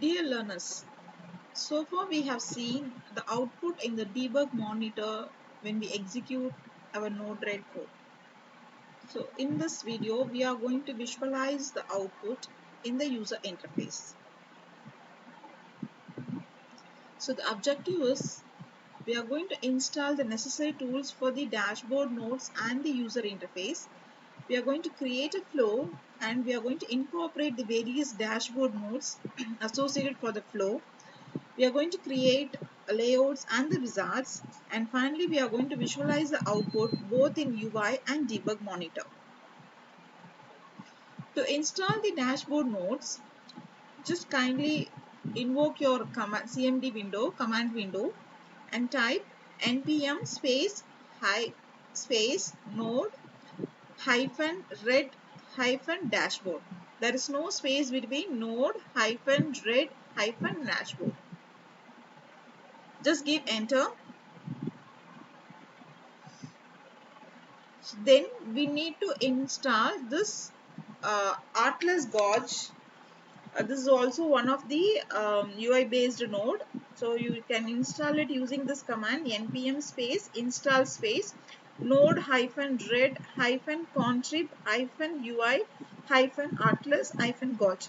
Dear learners, so far we have seen the output in the debug monitor when we execute our Node-RED code. So in this video, we are going to visualize the output in the user interface. So the objective is we are going to install the necessary tools for the dashboard nodes and the user interface. We are going to create a flow and we are going to incorporate the various dashboard nodes associated for the flow. We are going to create layouts and the wizards, and finally we are going to visualize the output both in UI and debug monitor. To install the dashboard nodes, just kindly invoke your CMD command window and type npm space node hyphen red hyphen dashboard. There is no space between node hyphen red hyphen dashboard. Just give enter. Then we need to install this Atlas Gauge. This is also one of the UI based node. So you can install it using this command npm space install space node hyphen red hyphen contrib hyphen UI hyphen atlas hyphen gauge.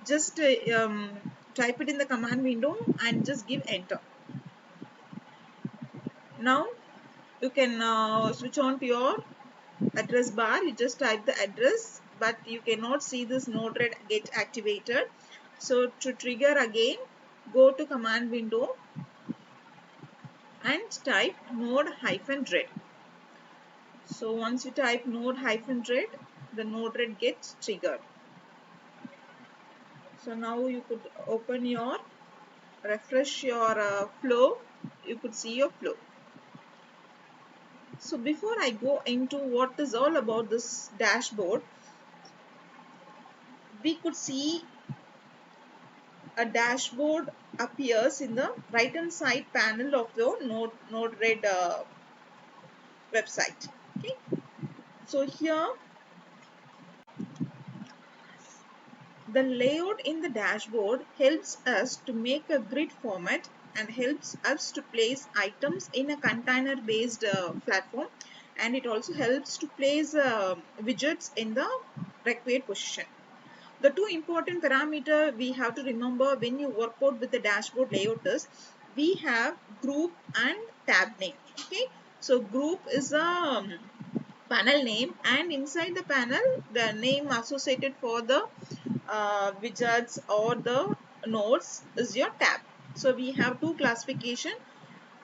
Just type it in the command window and just give enter. Now you can switch on to your address bar. You just type the address, but you cannot see this Node-RED get activated. So to trigger again, go to command window and type node-red. So once you type node-red, the Node-RED gets triggered. So now you could open your, refresh your flow. You could see your flow. So before I go into what is all about this dashboard, we could see a dashboard appears in the right hand side panel of the Node-RED website. Okay, so here the layout in the dashboard helps us to make a grid format and helps us to place items in a container based platform, and it also helps to place widgets in the required position. The two important parameter we have to remember when you work out with the dashboard layout is we have group and tab name. Okay, so group is a panel name, and inside the panel the name associated for the widgets or the nodes is your tab. So we have two classification,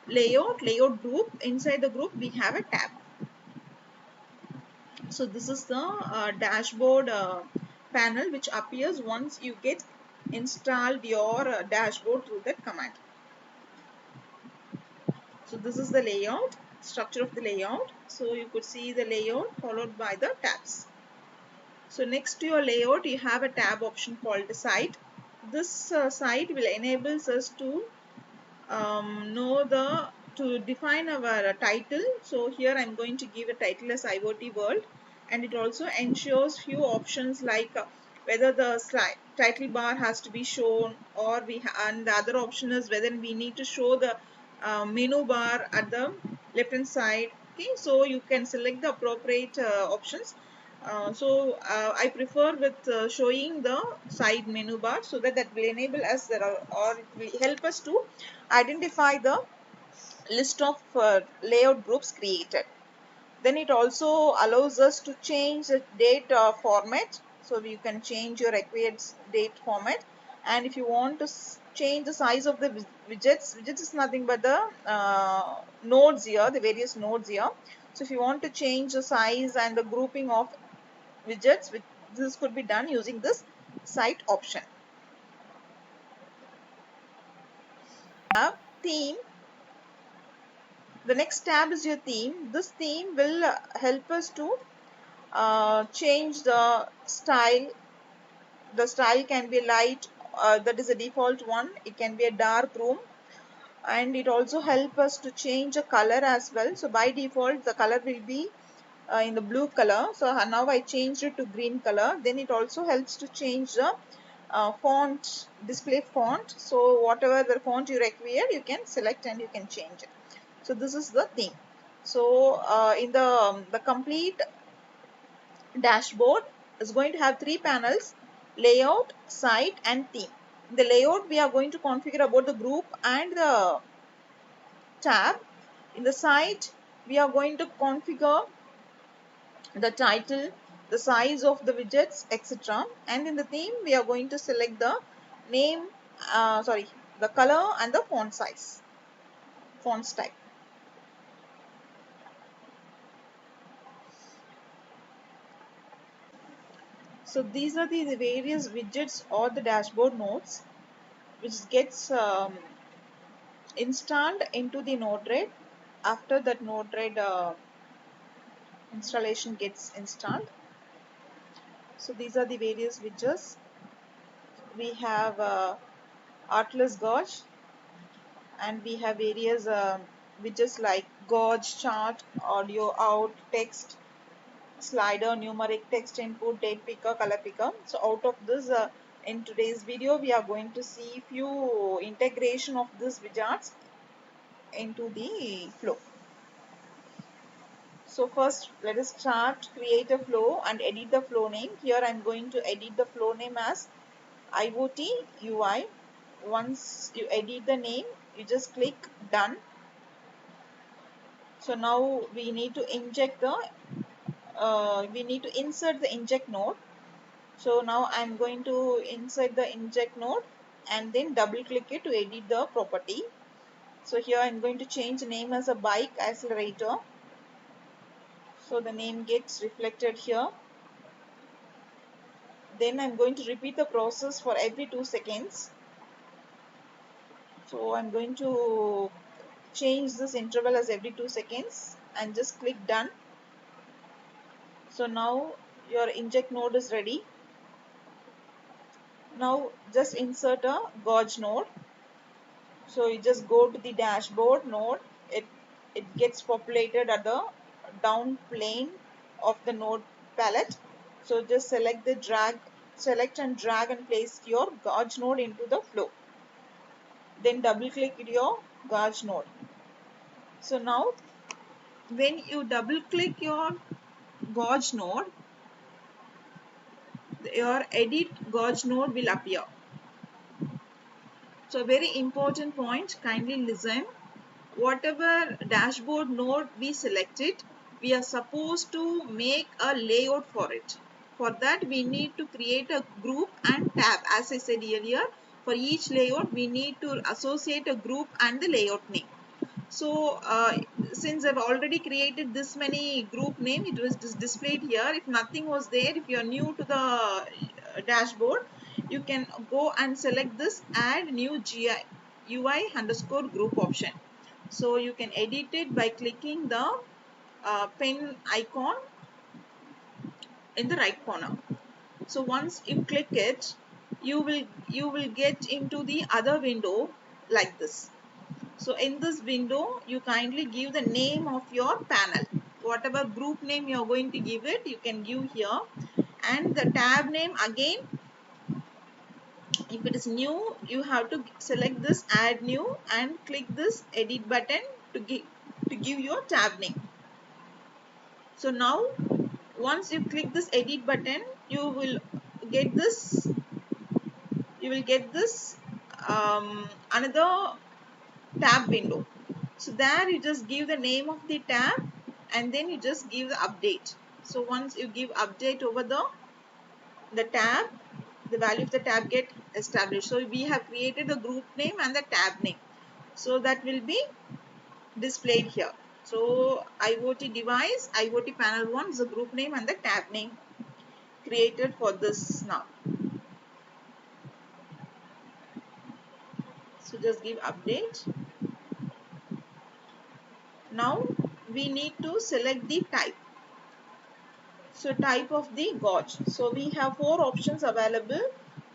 layout group. Inside the group we have a tab. So this is the dashboard panel which appears once you get installed your dashboard through that command. So this is the layout, structure of the layout. So you could see the layout followed by the tabs. So next to your layout you have a tab option called the site. This site will enables us to to define our title. So here I'm going to give a title as IoT World, and it also ensures few options like whether the title bar has to be shown, or and the other option is whether we need to show the menu bar at the left hand side. Okay, so you can select the appropriate options. I prefer with showing the side menu bar, so that will enable us or it will help us to identify the list of layout groups created. Then it also allows us to change the date format. So you can change your required date format, and if you want to change the size of the widgets is nothing but the nodes here, the various nodes here. So if you want to change the size and the grouping of widgets, this could be done using this site option. Theme. The next tab is your theme. This theme will help us to change the style. The style can be light, that is a default one. It can be a dark room, and it also helps us to change the color as well. So by default the color will be in the blue color. So now I changed it to green color. Then it also helps to change the font, display font. So whatever the font you require, you can select and you can change it. So this is the theme. So in the complete dashboard is going to have 3 panels: layout, site and theme. In the layout, we are going to configure about the group and the tab. In the site, we are going to configure the title, the size of the widgets, etc. And in the theme, we are going to select the name, the color and the font size, font type. So these are the various widgets or the dashboard nodes which gets installed into the Node-RED after that Node-RED installation gets installed. So these are the various widgets. We have Atlas Gauge, and we have various widgets like Gauge, chart, audio out, text, slider, numeric, text input, date picker, color picker. So out of this, in today's video, we are going to see few integration of these widgets into the flow. So first, let us start create a flow and edit the flow name. Here I am going to edit the flow name as IoT UI. Once you edit the name, you just click done. So now we need to insert the inject node. So now I am going to insert the inject node and then double click it to edit the property. So here I am going to change the name as a bike accelerator. So the name gets reflected here. Then I'm going to repeat the process for every 2 seconds. So I'm going to change this interval as every 2 seconds and just click done. So now your inject node is ready. Now just insert a gauge node. So you just go to the dashboard node. It gets populated at the down plane of the node palette. So just select and drag and place your gauge node into the flow. Then double click your gauge node. So now when you double click your gauge node, your edit gauge node will appear. So very important point, kindly listen. Whatever dashboard node we selected, we are supposed to make a layout for it. For that, we need to create a group and tab. As I said earlier, for each layout, we need to associate a group and the layout name. So since I've already created this many group name, it was displayed here. If nothing was there, if you are new to the dashboard, you can go and select this add new UI underscore group option. So you can edit it by clicking the pen icon in the right corner. So once you click it, you will get into the other window like this. So in this window, you kindly give the name of your panel. Whatever group name you are going to give it, you can give here. And the tab name again, if it is new, you have to select this add new and click this edit button to give your tab name. So now once you click this edit button, you will get this another tab window. So there you just give the name of the tab and then you just give the update. So once you give update over the tab, the value of the tab get established. So we have created the group name and the tab name. So that will be displayed here. So IoT device, IoT panel 1 is the group name and the tab name created for this now. So just give update. Now we need to select the type. So type of the gauge. So we have 4 options available: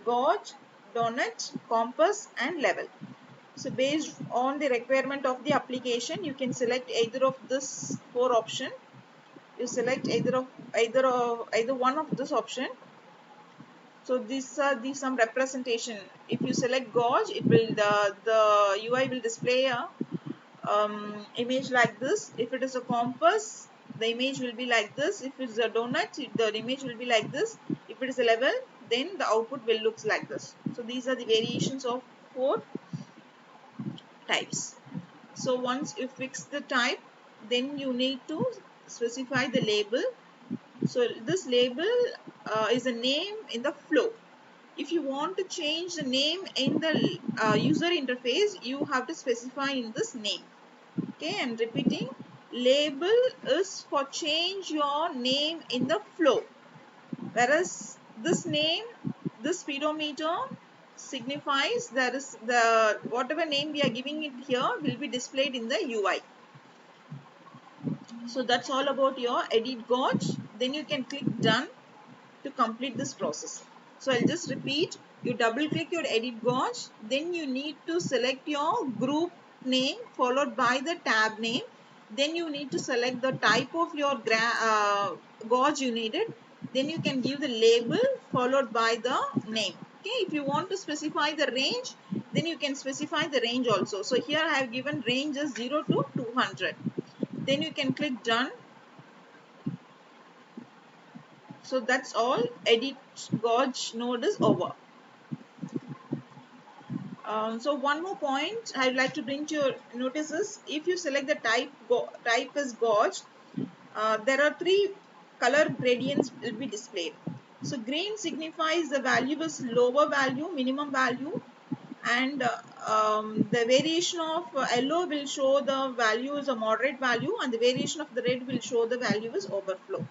gauge, donut, compass and level. So based on the requirement of the application, you can select either of this 4 option. You select either one of this option. So these are some representation. If you select gauge, it will the UI will display a image like this. If it is a compass, the image will be like this. If it is a donut, the image will be like this. If it is a level, then the output will looks like this. So these are the variations of 4 types. So once you fix the type, then you need to specify the label. So this label is a name in the flow. If you want to change the name in the user interface, you have to specify in this name. Okay, and repeating, label is for change your name in the flow, whereas this name, this speedometer signifies that is the whatever name we are giving it here will be displayed in the UI. So that's all about your edit gauge. Then you can click done to complete this process. So I'll just repeat, you double click your edit gauge, then you need to select your group name followed by the tab name, then you need to select the type of your gauge you needed, then you can give the label followed by the name. Okay, if you want to specify the range, then you can specify the range also. So here I have given range as 0 to 200. Then you can click done. So that's all. Edit gauge node is over. So one more point I'd like to bring to your notice is, if you select the type as gauge, there are 3 color gradients will be displayed. So green signifies the value is lower value, minimum value, and the variation of yellow will show the value is a moderate value, and the variation of the red will show the value is overflow.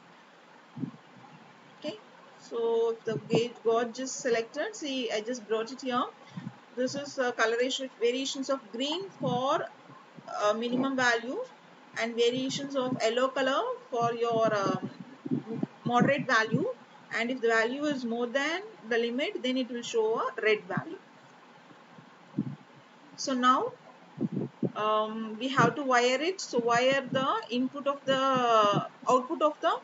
Okay, so if the gauge is selected, see I just brought it here. This is coloration variations of green for minimum value, and variations of yellow color for your moderate value, and if the value is more than the limit, then it will show a red value. So now we have to wire it. So wire the input of the output of the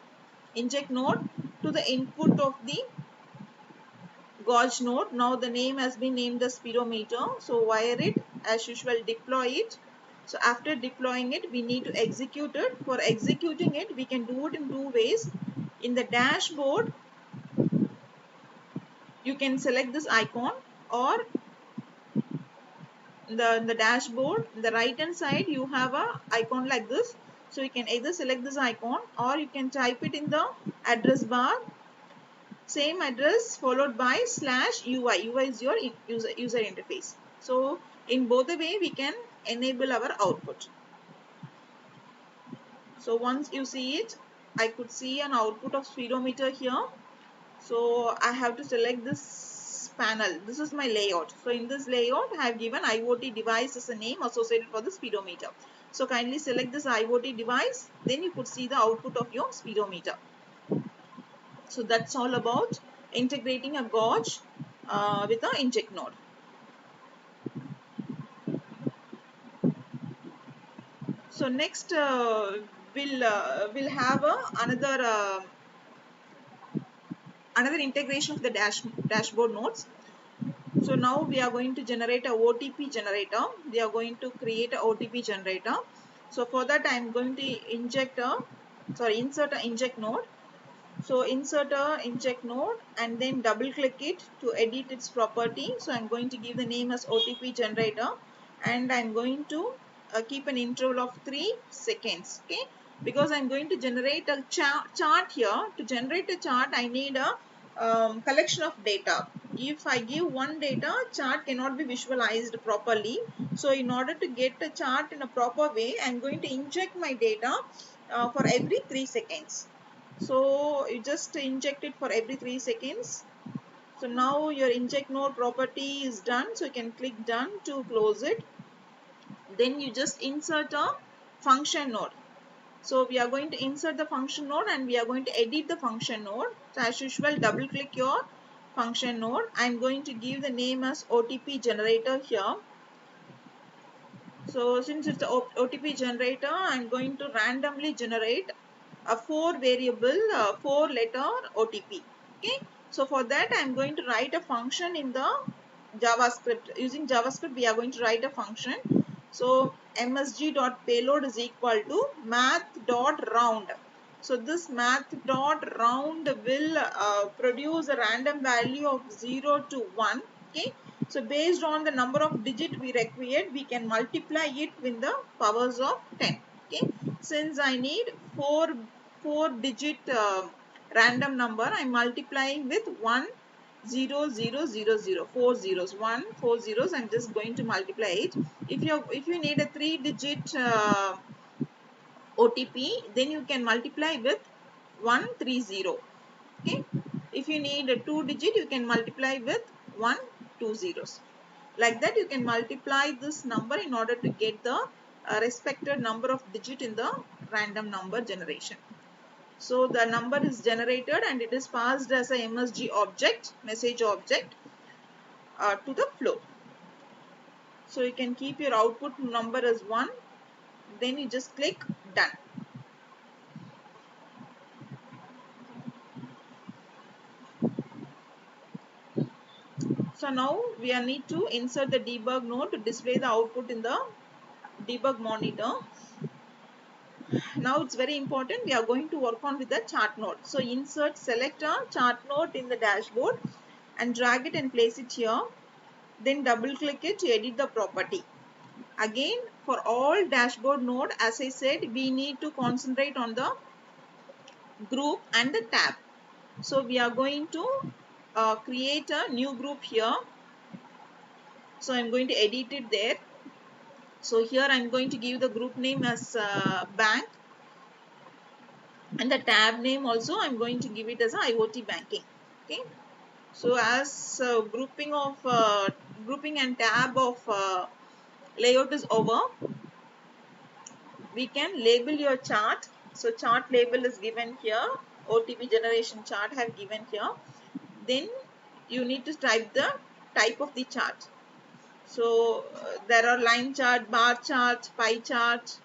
inject node to the input of the gauge node. Now the name has been named the speedometer. So wire it as usual, deploy it. So after deploying it, we need to execute it. For executing it, we can do it in 2 ways. In the dashboard, you can select this icon, or in the dashboard, in the right hand side, you have a icon like this. So you can either select this icon, or you can type it in the address bar, same address followed by /UI. UI is your user interface. So in both the way, we can enable our output. So once you see it, I could see an output of speedometer here. So I have to select this panel. This is my layout. So in this layout, I have given IoT device as a name associated for the speedometer. So kindly select this IoT device, then you could see the output of your speedometer. So that's all about integrating a gauge with an inject node. So next we'll have another integration of the dashboard nodes. So now we are going to generate a OTP generator. We are going to create a OTP generator. So for that I am going to insert a inject node. So insert a inject node and then double click it to edit its property. So I'm going to give the name as OTP generator, and I'm going to keep an interval of 3 seconds. Okay, because I'm going to generate a chart here. To generate a chart, I need a collection of data. If I give one data, chart cannot be visualized properly. So in order to get a chart in a proper way, I'm going to inject my data for every 3 seconds. So you just inject it for every 3 seconds. So now your inject node property is done. So you can click done to close it. Then you just insert a function node. So we are going to insert the function node, and we are going to edit the function node. So as usual, double click your function node. I am going to give the name as OTP generator here. So since it's the OTP generator, I am going to randomly generate a 4 variable 4 letter OTP. Okay. So for that I am going to write a function in the JavaScript. Using JavaScript we are going to write a function. So msg.payload is equal to math.round. So this math.round will produce a random value of 0 to 1. Okay. So based on the number of digit we require, we can multiply it with the powers of 10. Okay. Since I need four digit random number, I am multiplying with 1 0 0 0 0, 4 zeros, 1 4 zeros. I'm just going to multiply it. If you need a 3 digit OTP, then you can multiply with 130. Okay. If you need a 2 digit, you can multiply with 1 2 zeros. Like that you can multiply this number in order to get the respected number of digit in the random number generation. So the number is generated and it is passed as a MSG object, message object to the flow. So you can keep your output number as 1, then you just click done. So now we need to insert the debug node to display the output in the debug monitor. Now it's very important, we are going to work on with the chart node. So insert, select a chart node in the dashboard and drag it and place it here. Then double click it to edit the property. Again, for all dashboard node, as I said, we need to concentrate on the group and the tab. So we are going to create a new group here. So I'm going to edit it there. So here I'm going to give the group name as bank, and the tab name also I'm going to give it as IoT banking. Okay. So as grouping and tab of layout is over, we can label your chart. So chart label is given here, OTP generation chart I have given here. Then you need to type the type of the chart. So there are line chart, bar chart, pie chart,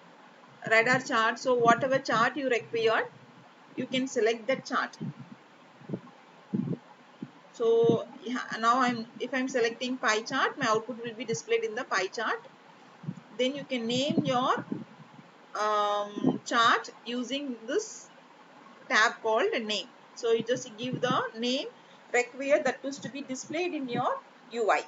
radar chart. So whatever chart you require, you can select that chart. So yeah, now if I'm selecting pie chart, my output will be displayed in the pie chart. Then you can name your chart using this tab called name. So you just give the name required that was to be displayed in your UI.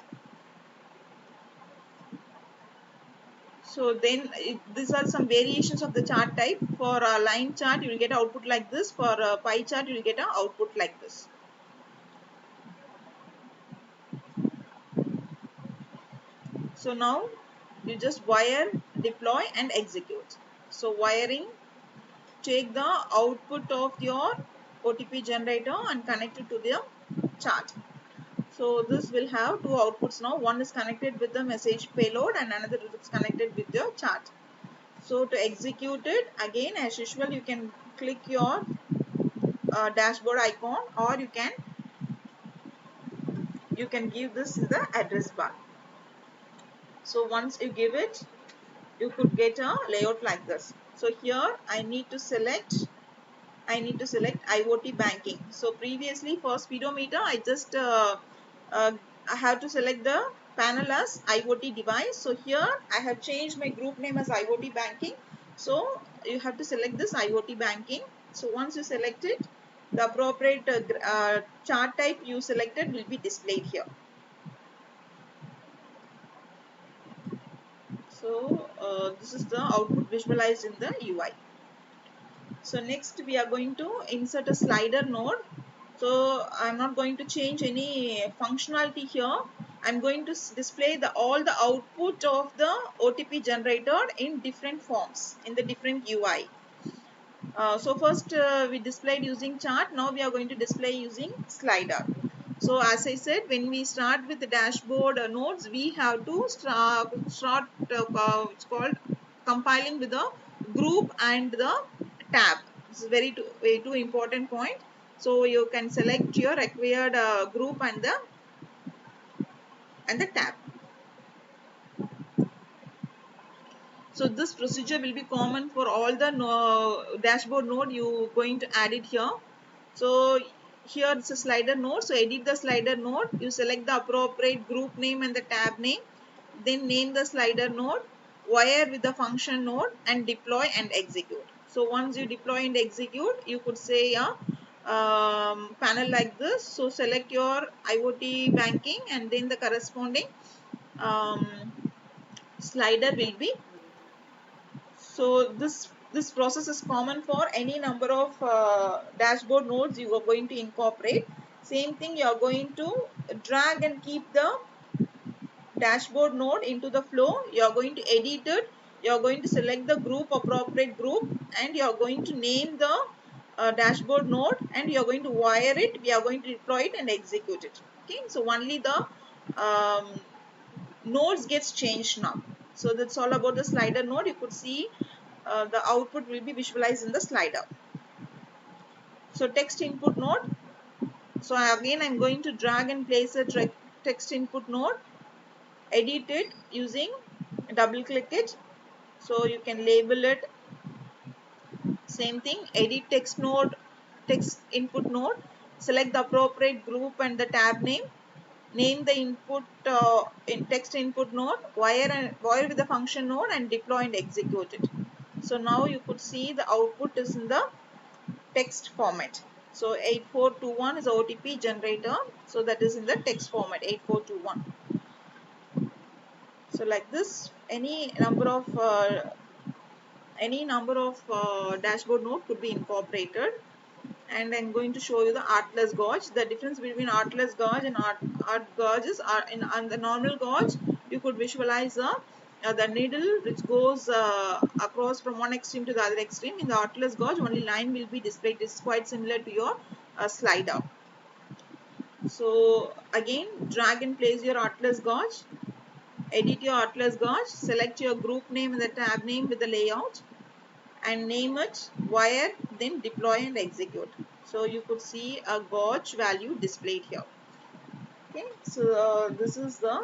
So then these are some variations of the chart type. For a line chart you will get output like this. For a pie chart you will get an output like this. So now you just wire, deploy and execute. So wiring, take the output of your OTP generator and connect it to the chart. So this will have two outputs now. One is connected with the message payload and another is connected with your chart. So to execute it, again as usual, you can click your dashboard icon, or you can give this in the address bar. So once you give it, you could get a layout like this. So here I need to select IoT banking. So previously for speedometer, I just I have to select the panel as IoT device. So here I have changed my group name as IoT banking. So you have to select this IoT banking. So once you select it, the appropriate chart type you selected will be displayed here. So this is the output visualized in the UI. So next we are going to insert a slider node. So I'm not going to change any functionality here. I'm going to display all the output of the OTP generator in different forms in the different UI. So first we displayed using chart. Now we are going to display using slider. So as I said, when we start with the dashboard nodes, we have to start it's called compiling with the group and the tab. This is very two important point. So you can select your required group and the tab. So this procedure will be common for all the dashboard node you going to add it here. So here it's a slider node, so edit the slider node, you select the appropriate group name and the tab name, then name the slider node, wire with the function node, and deploy and execute. So once you deploy and execute, you could say a panel like this. So select your IoT banking and then the corresponding um, slider will be. So this process is common for any number of dashboard nodes you are going to incorporate. Same thing, you are going to drag and keep the dashboard node into the flow. You are going to edit it, you are going to select the group, appropriate group, and you are going to name the dashboard node, and you are going to wire it, we are going to deploy it and execute it. Okay, so only the um, nodes gets changed now. So that's all about the slider node. You could see the output will be visualized in the slider. So text input node, so again I'm going to drag and place a text input node, edit it using double click it, so you can label it. Same thing, edit text node, text input node, select the appropriate group and the tab name, name the input in text input node, wire with the function node, and deploy and execute it. So now you could see the output is in the text format. So 8421 is OTP generator, so that is in the text format 8421. So like this, any number of dashboard node could be incorporated. And I'm going to show you the artless gauge. The difference between artless gauge and art gauges are on the normal gauge you could visualize the needle which goes across from one extreme to the other extreme. In the artless gauge, only line will be displayed. This is quite similar to your slider. So again, drag and place your artless gauge, edit your artless gauge, select your group name and the tab name with the layout, and name it, wire, then deploy and execute. So you could see a gauge value displayed here. Okay, so this is the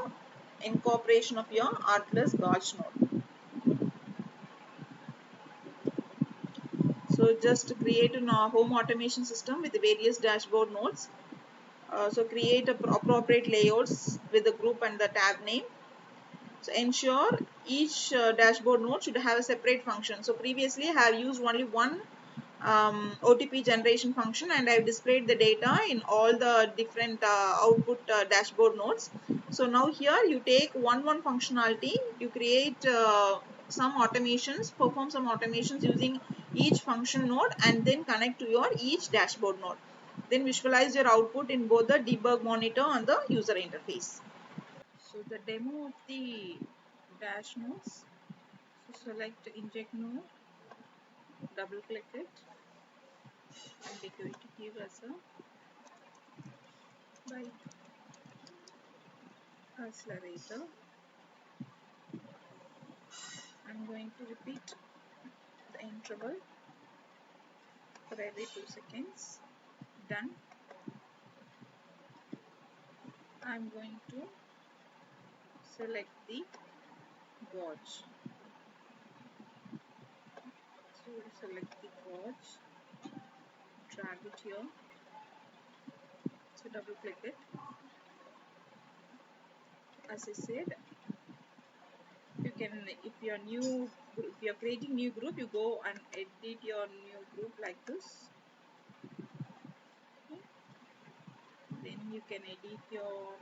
incorporation of your artless gauge node. So just to create a home automation system with various dashboard nodes. So create appropriate layouts with the group and the tab name. So ensure each dashboard node should have a separate function. So previously I have used only one OTP generation function, and I've displayed the data in all the different output dashboard nodes. So now here you take one functionality, you create some automations, perform some automations using each function node, and then connect to your each dashboard node. Then visualize your output in both the debug monitor and the user interface. So the demo of the dash nodes. So select inject node, double click it, and we're going to give us a byte accelerator. I'm going to repeat the interval for every 2 seconds. Done. I'm going to select the gauge. So select the gauge, drag it here. So double click it. As I said, you can, if you're creating new group, you go and edit your new group like this. Okay. Then you can edit your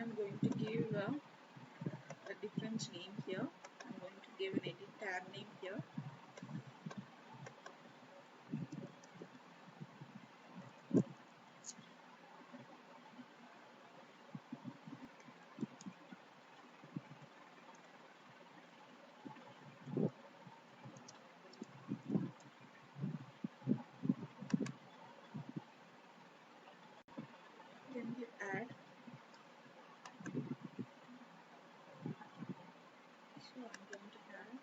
I'm going to give a different name here. I'm going to give an edit tab name here. Then you add. So I'm going to add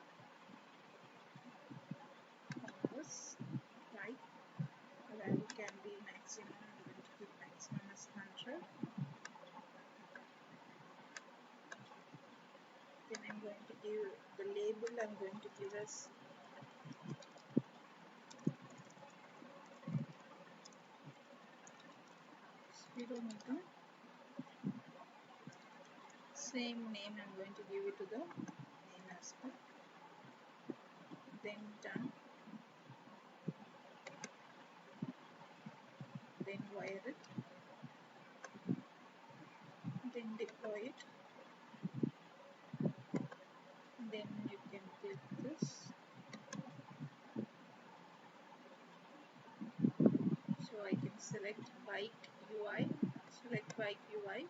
give the label. I'm going to give as speedometer. Same name I'm going to give it to the name as well. Then done. Then wire it. Then deploy it. Then you can click this. So I can select bike UI. Select bike UI.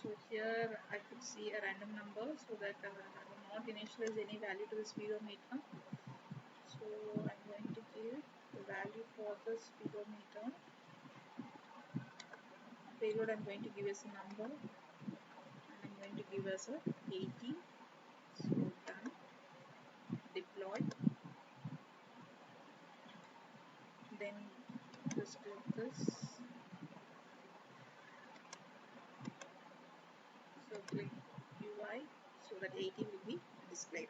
So here I could see a random number, so that I will not initialize any value to the speedometer. So I'm going to give the value for the speedometer. Payload I'm going to give as a number, and I'm going to give as a 80. So done. Deploy. Then just click this. So click UI, so that 80 will be displayed.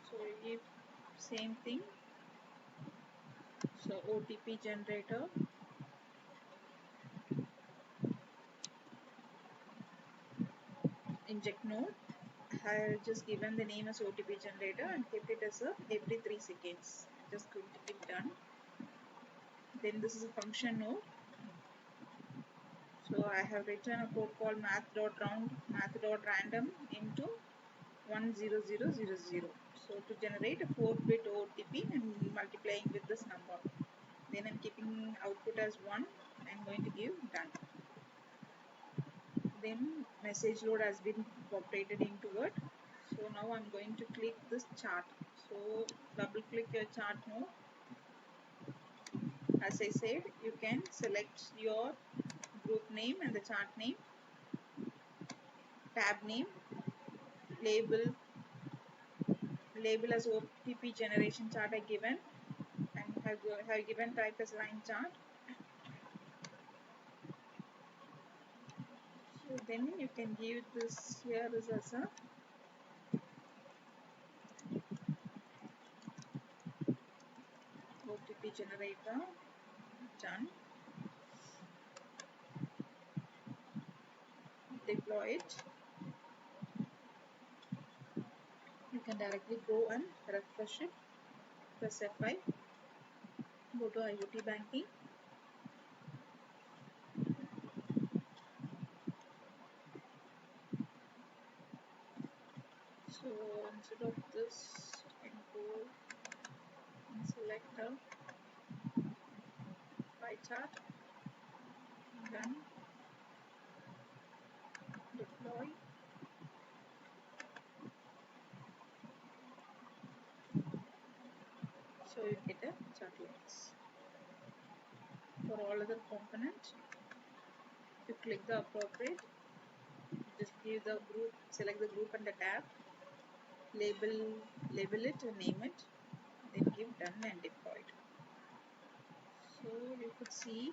So you give same thing. So OTP generator. Inject node. I have just given the name as OTP generator and kept it as a every 3 seconds. Just going to click done. Then this is a function node. So I have written a code called math.round math.random into 10000. So to generate a 4-bit OTP and multiplying with this number. Then I'm keeping output as 1. I'm going to give done. Then message load has been populated into it. So now I'm going to click this chart. So double click your chart node. As I said, you can select your group name and the chart name, tab name, label as OTP generation chart I given, and have given type as line chart. So then you can give this here is as a OTP generator. Done. Deploy it. You can directly go and refresh it. Press F5. Go to IoT banking. So instead of this, you can go and select a pie chart. Done. Deploy. So you get a chart links. For all other components, you click the appropriate, just give the group, select the group and the tab, label it and name it, then give done and deploy it. So you could see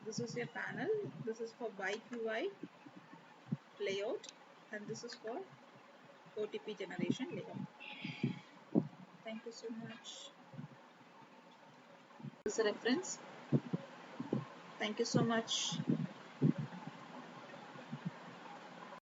this is your panel, this is for bike UI layout, and this is for OTP generation layout. Thank you so much. This is a reference. Thank you so much.